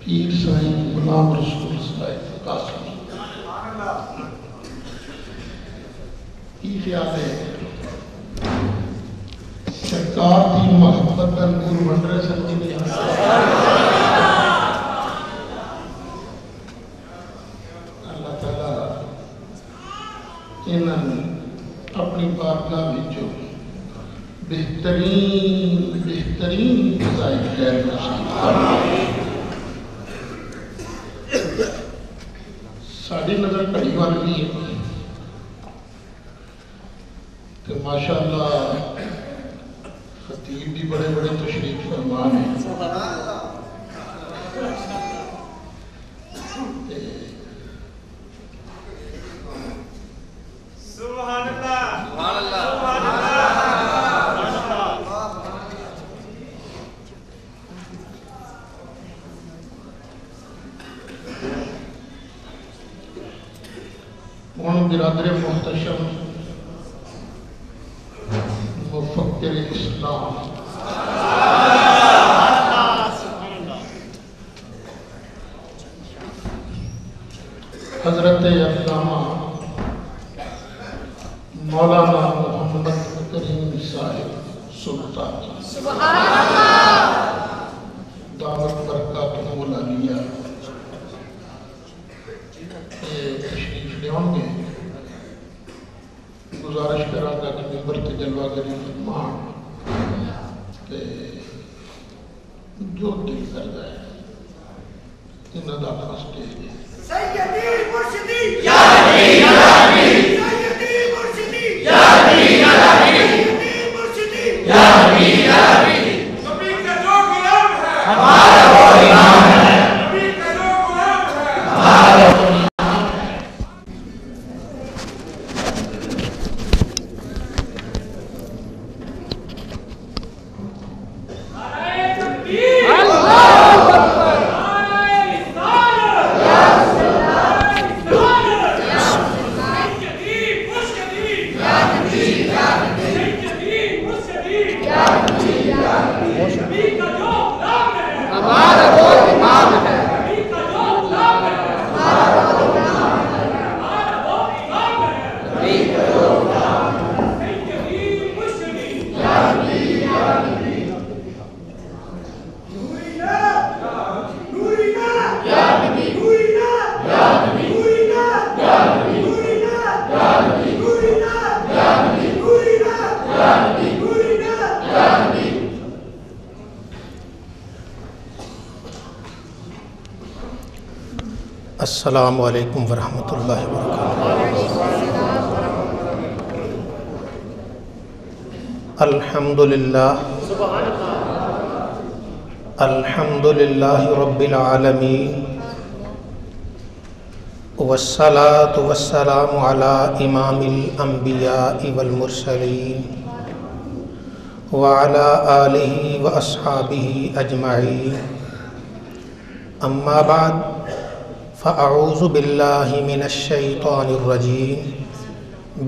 پیر سائیں غلام رسول صاحب قاسم کی خیال ہے سرکار دی محبت کا نور بن رہے سن جی اللہ تعالیٰ انہوں نے اپنی بارگاہ وچوں بہترین جزائے خیر نصیب فرمائے۔ ساری نظر گھڑی وال بھی ہے کہ ماشاءاللہ خطیب بھی بڑے بڑے تشریف فرمان ہیں، سبحان اللہ سبحان اللہ ہن برادر محتشم مفکر اسلام حضرت علامہ مولانا محمد کریم صاحب سلطان دعوت برکاتہ العالیہ تشریف لے ہوں گے۔ گزارش کرا گا کہ ممبر تے جلوہ گری فرمان تے جو دل کر جائے انہاں دا فسٹے گے سیدی مرشدی یا علی یا علی سیدی مرشدی یا علی یا علی سیدی مرشدی یا علی یا علی نبی کا جو غلام ہے ہمارا وہ امام ہے، نبی کا جو غلام ہے ہمارا وہ السلام علیکم ورحمۃ اللہ وبرکاتہ۔ الحمدللہ رب العالمین والصلاة والسلام علی امام الانبیاء والمرسلین وعلی آلہ واصحابہ اجمعین، اما بعد فاعوذ باللہ من الشیطان الرجیم،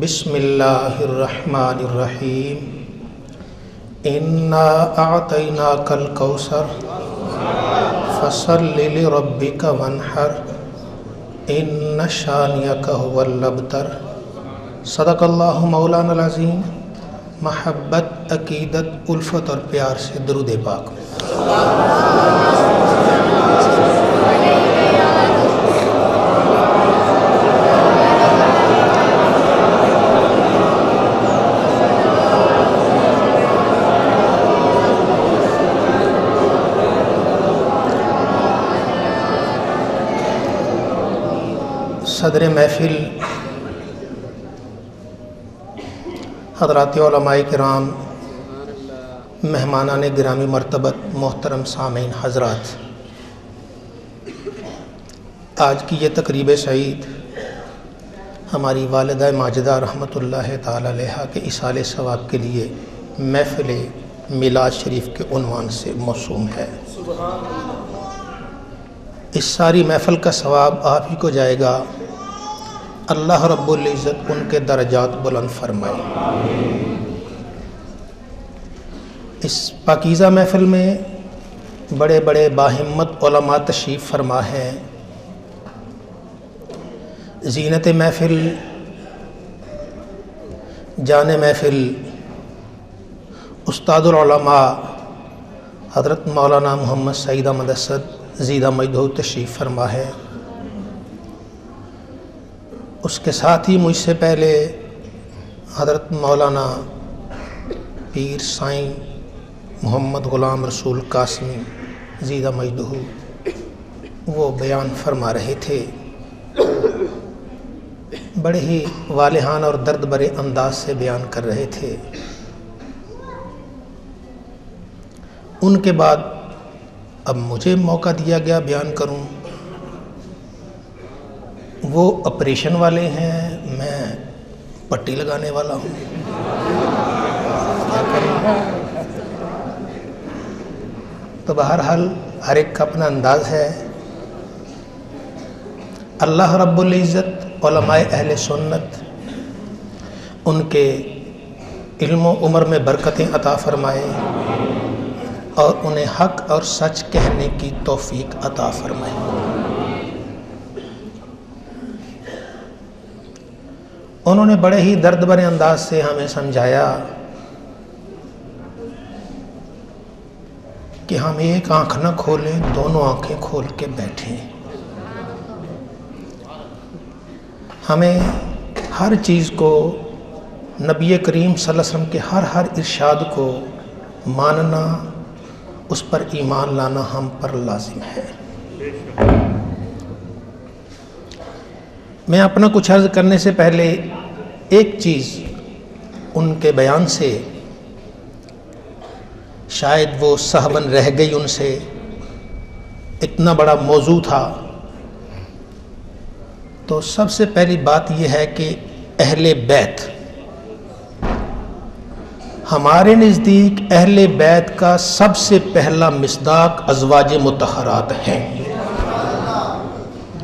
بسم اللہ الرحمن الرحیم، انا اعطیناک الکوثر فصل لربک وانحر ان شانئک هو الابتر۔ صدق اللہ مولانا العظیم۔ محبت، عقیدت، الفت اور پیار سے درود پاک۔ صدر محفل حضرات علماء کرام، مہمانان گرامی مرتبت، محترم سامعین حضرات، آج کی یہ تقریب سعید ہماری والدہ ماجدہ رحمۃ اللہ تعالی علیہا کے اصالِ ثواب کے لیے محفل میلاد شریف کے عنوان سے موسوم ہے۔ اس ساری محفل کا ثواب آپ ہی کو جائے گا، اللہ رب العزت ان کے درجات بلند فرمائے۔ اس پاکیزہ محفل میں بڑے بڑے باہمت علماء تشریف فرما ہے. زینت محفل، جان محفل استاد العلماء حضرت مولانا محمد سعید احمد اسد زیدہ مجدہ تشریف فرما ہے. اس کے ساتھ ہی مجھ سے پہلے حضرت مولانا پیر سائیں محمد غلام رسول قاسمی زیدہ مجدہ وہ بیان فرما رہے تھے. بڑے ہی والہانہ اور درد بھرے انداز سے بیان کر رہے تھے. ان کے بعد اب مجھے موقع دیا گیا بیان کروں. وہ آپریشن والے ہیں، میں پٹی لگانے والا ہوں. کیا کروں؟ تو بہرحال ہر ایک کا اپنا انداز ہے. اللہ رب العزت علماء اہل سنت ان کے علم و عمر میں برکتیں عطا فرمائے اور انہیں حق اور سچ کہنے کی توفیق عطا فرمائے. انہوں نے بڑے ہی درد بھرے انداز سے ہمیں سمجھایا کہ ہم ایک آنکھ نہ کھولیں، دونوں آنکھیں کھول کے بیٹھیں. ہمیں ہر چیز کو، نبی کریم صلی اللہ علیہ وسلم کے ہر ارشاد کو ماننا، اس پر ایمان لانا ہم پر لازم ہے. میں اپنا کچھ عرض کرنے سے پہلے ایک چیز ان کے بیان سے شاید وہ سہون رہ گئی ان سے، اتنا بڑا موضوع تھا. تو سب سے پہلی بات یہ ہے کہ اہل بیت، ہمارے نزدیک اہل بیت کا سب سے پہلا مصداق ازواج مطہرات ہیں.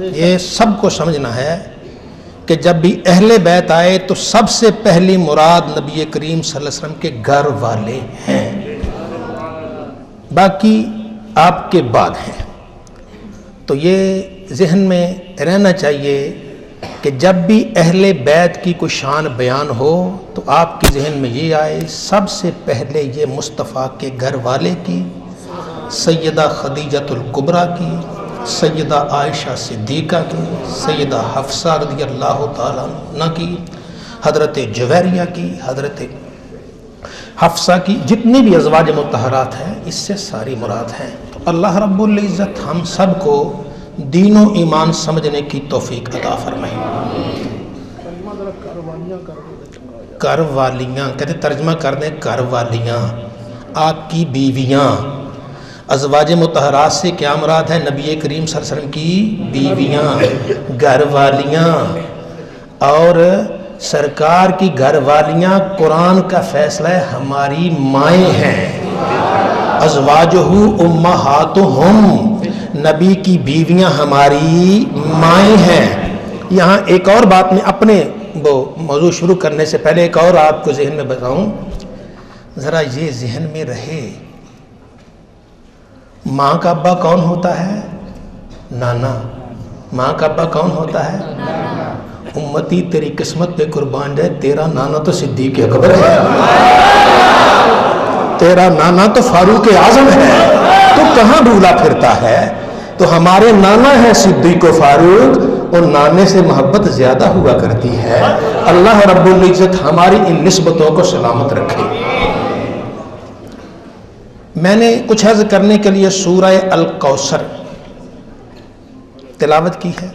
یہ سب کو سمجھنا ہے کہ جب بھی اہل بیت آئے تو سب سے پہلی مراد نبی کریم صلی اللہ علیہ وسلم کے گھر والے ہیں، باقی آپ کے بعد ہیں. تو یہ ذہن میں رہنا چاہیے کہ جب بھی اہل بیت کی کوئی شان بیان ہو تو آپ کے ذہن میں یہ آئے سب سے پہلے یہ مصطفیٰ کے گھر والے کی، سیدہ خدیجۃ الکبریٰ کی، سیدہ عائشہ صدیقہ کی، سیدہ حفصہ رضی اللہ تعالیٰ عنہ کی، حضرت جویریہ کی، حضرت حفصہ کی، جتنی بھی ازواج مطہرات ہیں اس سے ساری مراد ہیں. تو اللہ رب العزت ہم سب کو دین و ایمان سمجھنے کی توفیق عطا فرمائے. گھر والیاں کہتے ترجمہ کر دیں، گھر والیاں آپ کی بیویاں. ازواج مطہرات سے کیا مراد ہے؟ نبی کریم صلی اللہ علیہ وسلم کی بیویاں، گھر والیاں. اور سرکار کی گھر والیاں قرآن کا فیصلہ ہے ہماری مائیں ہیں. ازواجہ امہاتہم، نبی کی بیویاں ہماری مائیں ہیں. یہاں ایک اور بات میں اپنے وہ موضوع شروع کرنے سے پہلے ایک اور آپ کو ذہن میں بتاؤں، ذرا یہ ذہن میں رہے ماں کا ابا کون ہوتا ہے؟ نانا. ماں کا ابا کون ہوتا ہے؟ امتی تیری قسمت پہ قربان جائے، تیرا نانا تو صدیق اکبر ہے، تیرا نانا تو فاروق اعظم ہے، تو کہاں بھولا پھرتا ہے؟ تو ہمارے نانا ہے صدیق و فاروق، اور نانے سے محبت زیادہ ہوا کرتی ہے. اللہ رب العزت ہماری ان نسبتوں کو سلامت رکھے. میں نے کچھ عرض کرنے کے لیے سورہ الکوثر تلاوت کی ہے.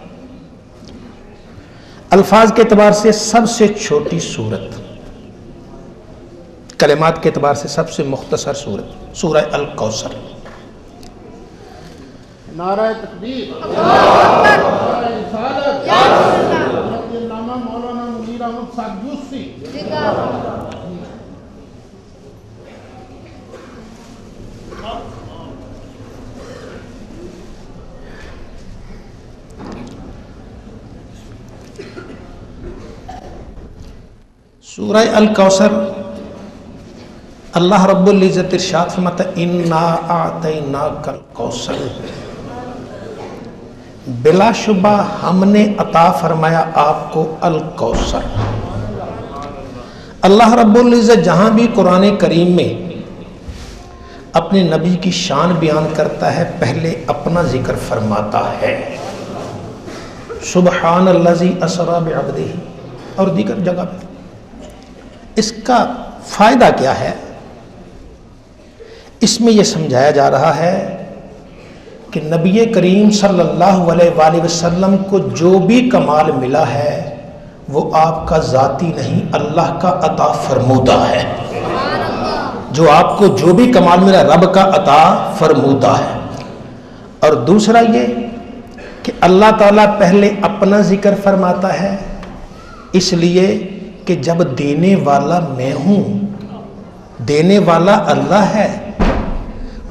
الفاظ کے اعتبار سے سب سے چھوٹی سورت، کلمات کے اعتبار سے سب سے مختصر سورت، سورہ الکوثر. نعرہ تکبیر، نعرہ رسالت، حضرت علامہ مولانا منیر احمد صاحب یوسفی. سورہ الکوثر اللہ رب العزت ارشاد فرماتا ہے انا اعطیناک الکوثر، بلا شبہ ہم نے عطا فرمایا آپ کو الکوثر۔ اللہ رب العزت جہاں بھی قرآن کریم میں اپنے نبی کی شان بیان کرتا ہے پہلے اپنا ذکر فرماتا ہے، سبحان الذی اسری بعبدہ، اور دیگر جگہ پہ۔ اس کا فائدہ کیا ہے؟ اس میں یہ سمجھایا جا رہا ہے کہ نبی کریم صلی اللہ علیہ وآلہ وسلم کو جو بھی کمال ملا ہے وہ آپ کا ذاتی نہیں، اللہ کا عطا فرمودہ ہے۔ جو آپ کو جو بھی کمال ملا رب کا عطا فرمودہ ہے۔ اور دوسرا یہ کہ اللہ تعالیٰ پہلے اپنا ذکر فرماتا ہے، اس لیے کہ جب دینے والا میں ہوں، دینے والا اللہ ہے۔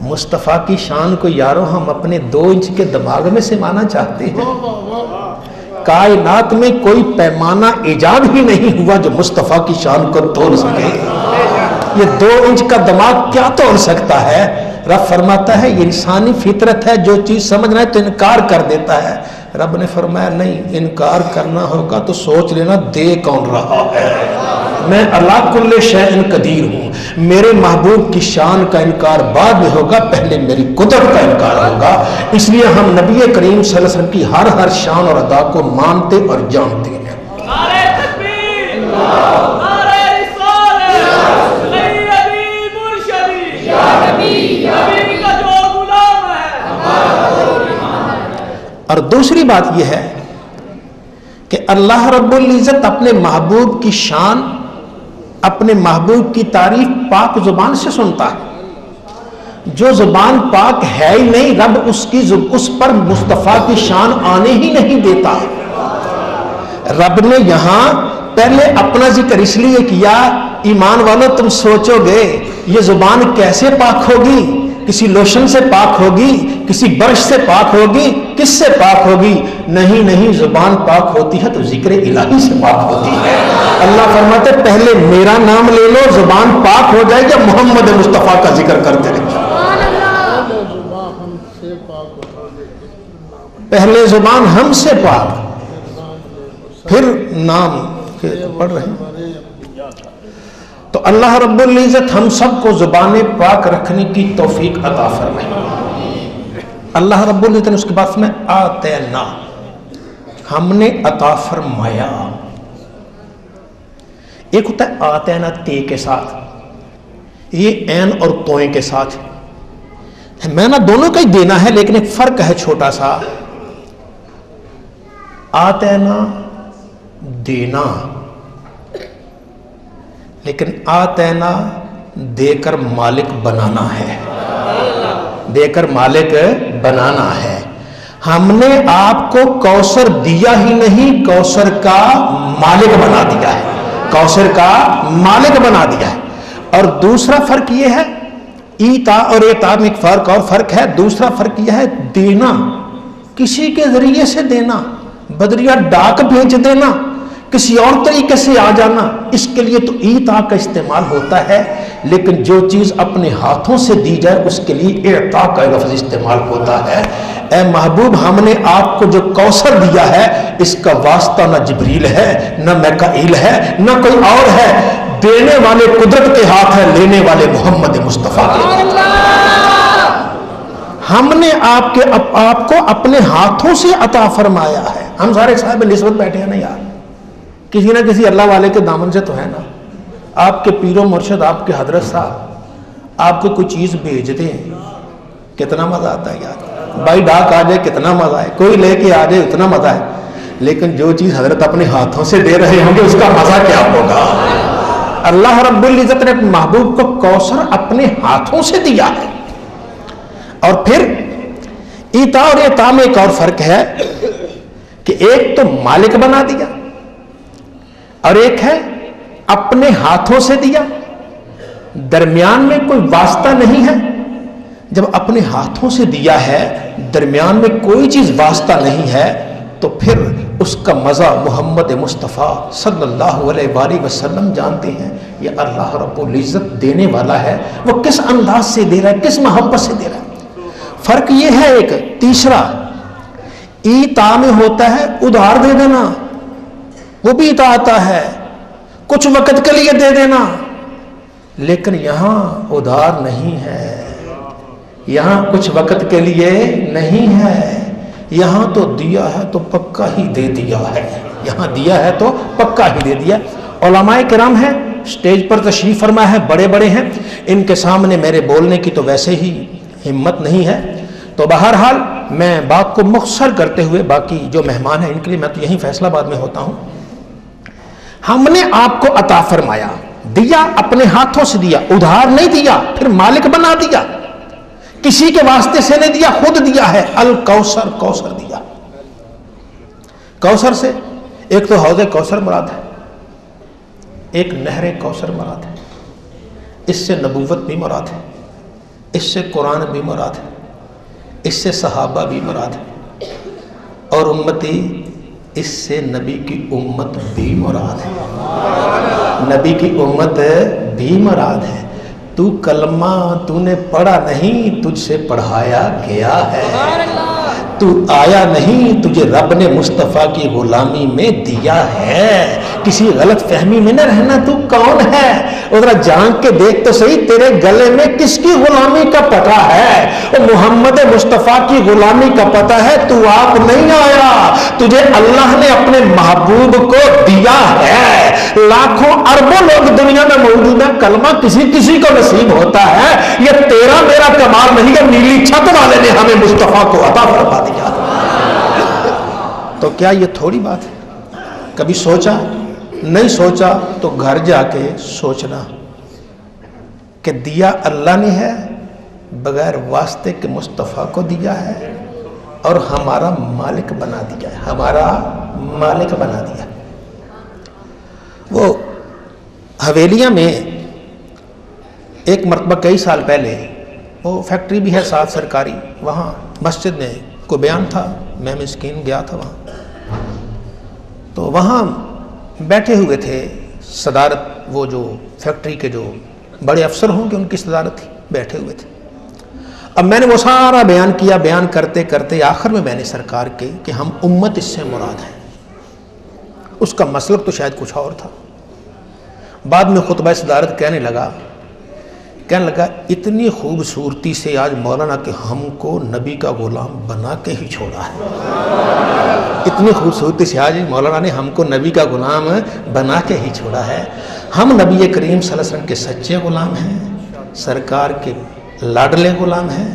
مصطفیٰ کی شان کو یارو ہم اپنے 2 انچ کے دماغ میں سمانا چاہتے ہیں؟ کائنات میں کوئی پیمانہ ایجاد ہی نہیں ہوا جو مصطفیٰ کی شان کو توڑ سکے۔ یہ 2 انچ کا دماغ کیا توڑ سکتا ہے؟ رب فرماتا ہے یہ انسانی فطرت ہے، جو چیز سمجھنا ہے تو انکار کر دیتا ہے۔ رب نے فرمایا نہیں، انکار کرنا ہوگا تو سوچ لینا دے کون رہا ہے۔ میں علی کل شیء قدیر ہوں۔ میرے محبوب کی شان کا انکار بعد میں ہوگا، پہلے میری قدرت کا انکار ہوگا۔ اس لیے ہم نبی کریم صلی اللہ علیہ وسلم کی ہر شان اور ادا کو مانتے اور جانتے ہیں۔ نعرہ تکبیر، نعرہ رسالت، سیدی مرشدی، یا نبی کا جو غلام ہے۔ اور دوسری بات یہ ہے کہ اللہ رب العزت اپنے محبوب کی شان، اپنے محبوب کی تعریف پاک زبان سے سنتا ہے۔ جو زبان پاک ہے ہی نہیں، رب اس پر مصطفیٰ کی شان آنے ہی نہیں دیتا۔ رب نے یہاں پہلے اپنا ذکر اس لیے کیا، ایمان والوں تم سوچو گے یہ زبان کیسے پاک ہوگی؟ کسی لوشن سے پاک ہوگی؟ کسی برش سے پاک ہوگی؟ کس سے پاک ہوگی؟ نہیں، زبان پاک ہوتی ہے تو ذکر الہی سے پاک ہوتی ہے۔ اللہ فرماتے پہلے میرا نام لے لو، زبان پاک ہو جائے گی، محمد مصطفیٰ کا ذکر کرتے رہے۔ پہلے زبان ہم سے پاک، پھر نام کے پڑھ رہے ہیں۔ تو اللہ رب العزت ہم سب کو زبان پاک رکھنے کی توفیق عطا فرمائے۔ اللہ رب العزت نے اس کے بعد میں آتینا، ہم نے عطا فرمایا۔ ایک ہوتا ہے آتینا تے کے ساتھ، یہ عین اور توئیں کے ساتھ میں نہ دونوں کا ہی دینا ہے، لیکن ایک فرق ہے چھوٹا سا۔ آتینا دینا، لیکن آتینا دے کر مالک بنانا ہے، دے کر مالک بنانا ہے۔ ہم نے آپ کو کوثر دیا ہی نہیں، کوثر کا مالک بنا دیا ہے، کوثر کا مالک بنا دیا ہے۔ اور دوسرا فرق یہ ہے، ایتا اور ایتا میں ایک فرق اور فرق ہے۔ دوسرا فرق یہ ہے دینا، کسی کے ذریعے سے دینا، بدریہ ڈاک بھیج دینا، کسی اور طریقے سے آ جانا، اس کے لیے تو ایتا کا استعمال ہوتا ہے، لیکن جو چیز اپنے ہاتھوں سے دی جائے اس کے لیے اعطا کا لفظ استعمال ہوتا ہے۔ اے محبوب ہم نے آپ کو جو کوثر دیا ہے اس کا واسطہ نہ جبریل ہے، نہ میکائیل ہے، نہ کوئی اور ہے، دینے والے قدرت کے ہاتھ ہے، لینے والے محمد مصطفیٰ کے ہاتھ۔ ہم نے آپ کو اپنے ہاتھوں سے عطا فرمایا ہے۔ ہم سارے صاحب نسبت بیٹھے ہیں نا یار، کسی نہ کسی اللہ والے کے دامن سے تو ہے نا۔ آپ کے پیر و مرشد، آپ کے حضرت صاحب آپ کو کوئی چیز بھیج دیں، کتنا مزہ آتا ہے یار۔ بھائی ڈاک آ جائے کتنا مزہ ہے، کوئی لے کے آ جائے اتنا مزہ ہے، لیکن جو چیز حضرت اپنے ہاتھوں سے دے رہے ہوں گے اس کا مزہ کیا ہوگا۔ اللہ رب العزت نے اپنے محبوب کو کوثر اپنے ہاتھوں سے دیا ہے۔ اور پھر ایتا اور ایتا میں ایک اور فرق ہے کہ ایک تو مالک بنا دیا اور ایک ہے اپنے ہاتھوں سے دیا، درمیان میں کوئی واسطہ نہیں ہے۔ جب اپنے ہاتھوں سے دیا ہے، درمیان میں کوئی چیز واسطہ نہیں ہے، تو پھر اس کا مزہ محمد مصطفیٰ صلی اللہ علیہ وآلہ وسلم جانتے ہیں. یہ اللہ رب العزت دینے والا ہے، وہ کس انداز سے دے رہا ہے، کس محبت سے دے رہا ہے. فرق یہ ہے ایک تیسرا، ایتا میں ہوتا ہے ادھار دے دینا، وہ بھی ایتا آتا ہے، کچھ وقت کے لیے دے دینا، لیکن یہاں ادھار نہیں ہے، یہاں کچھ وقت کے لیے نہیں ہے، یہاں تو دیا ہے تو پکا ہی دے دیا ہے، یہاں دیا ہے تو پکا ہی دے دیا. علماء کرام ہیں سٹیج پر تشریف فرما ہے، بڑے بڑے ہیں، ان کے سامنے میرے بولنے کی تو ویسے ہی ہمت نہیں ہے، تو بہرحال میں بات کو مختصر کرتے ہوئے باقی جو مہمان ہیں ان کے لیے میں تو یہیں فیصلہ آباد میں ہوتا ہوں. ہم نے آپ کو عطا فرمایا، دیا اپنے ہاتھوں سے دیا، ادھار نہیں دیا پھر مالک بنا دیا، کسی کے واسطے سے نہیں دیا، خود دیا ہے. الکوثر، کوثر دیا. کوثر سے ایک تو حوض کوثر مراد ہے، ایک نہر کوثر مراد ہے، اس سے نبوت بھی مراد ہے، اس سے قرآن بھی مراد ہے، اس سے صحابہ بھی مراد ہے، اور امتی اس سے نبی کی امت بھی مراد ہے، نبی کی امت بھی مراد ہے. تو کلمہ تو نے پڑھا نہیں، تجھ سے پڑھایا گیا ہے، تو آیا نہیں، تجھے رب نے مصطفیٰ کی غلامی میں دیا ہے. کسی غلط فہمی میں نہ رہنا، تو کون ہے، ذرا جان کے دیکھ تو صحیح تیرے گلے میں کس کی غلامی کا پتہ ہے. محمد مصطفیٰ کی غلامی کا پتہ ہے، تو آپ نہیں آیا، تجھے اللہ نے اپنے محبوب کو دیا ہے. لاکھوں اربوں لوگ دنیا میں موجود ہیں، کلمہ کسی کسی کو نصیب ہوتا ہے، یہ تیرا میرا کمال نہیں ہے، نیلی چھت والے نے ہمیں مصطفیٰ کو عطا فرما دیا. تو کیا یہ تھوڑی بات ہے؟ کبھی سوچا؟ نہیں سوچا تو گھر جا کے سوچنا کہ دیا اللہ نے ہے، بغیر واسطے کے مصطفیٰ کو دیا ہے، اور ہمارا مالک بنا دیا ہے، ہمارا مالک بنا دیا. وہ حویلیاں میں ایک مرتبہ کئی سال پہلے، وہ فیکٹری بھی ہے ساتھ سرکاری، وہاں مسجد میں کو بیان تھا، میں مسکین گیا تھا وہاں، تو وہاں بیٹھے ہوئے تھے صدارت، وہ جو فیکٹری کے جو بڑے افسر ہوں گے ان کی صدارت تھی، بیٹھے ہوئے تھے. اب میں نے وہ سارا بیان کیا، بیان کرتے کرتے آخر میں نے سرکار کے کہ ہم امت اس سے مراد ہیں. اس کا مسلک تو شاید کچھ اور تھا. بعد میں خطبہ صدارت کہنے لگا اتنی خوبصورتی سے آج مولانا کہ ہم کو نبی کا غلام بنا کے ہی چھوڑا ہے. اتنی خوبصورتی سے آج مولانا نے ہم کو نبی کا غلام بنا کے ہی چھوڑا ہے. ہم نبی کریم صلی اللہ علیہ وسلم کے سچے غلام ہیں، سرکار کے لاڈلے غلام ہیں،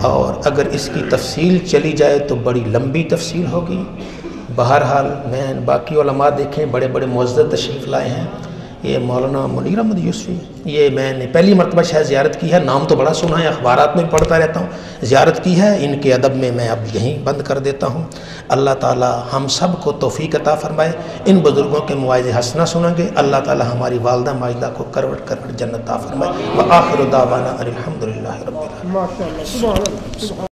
اور اگر اس کی تفصیل چلی جائے تو بڑی لمبی تفصیل ہوگی. بہرحال میں باقی علماء دیکھیں بڑے بڑے معزز تشریف لائے ہیں. یہ مولانا منیر احمد یوسفی، یہ میں نے پہلی مرتبہ شاید زیارت کی ہے، نام تو بڑا سنا ہے، اخبارات میں پڑھتا رہتا ہوں، زیارت کی ہے. ان کے ادب میں اب یہیں بند کر دیتا ہوں. اللہ تعالی ہم سب کو توفیق عطا فرمائے. ان بزرگوں کے مواعظ حسنہ سنیں گے، اللہ تعالی ہماری والدہ ماجدہ کو کروٹ کروٹ جنت عطا فرمائے. وآخر دعوانا الحمدللہ رب العالمین.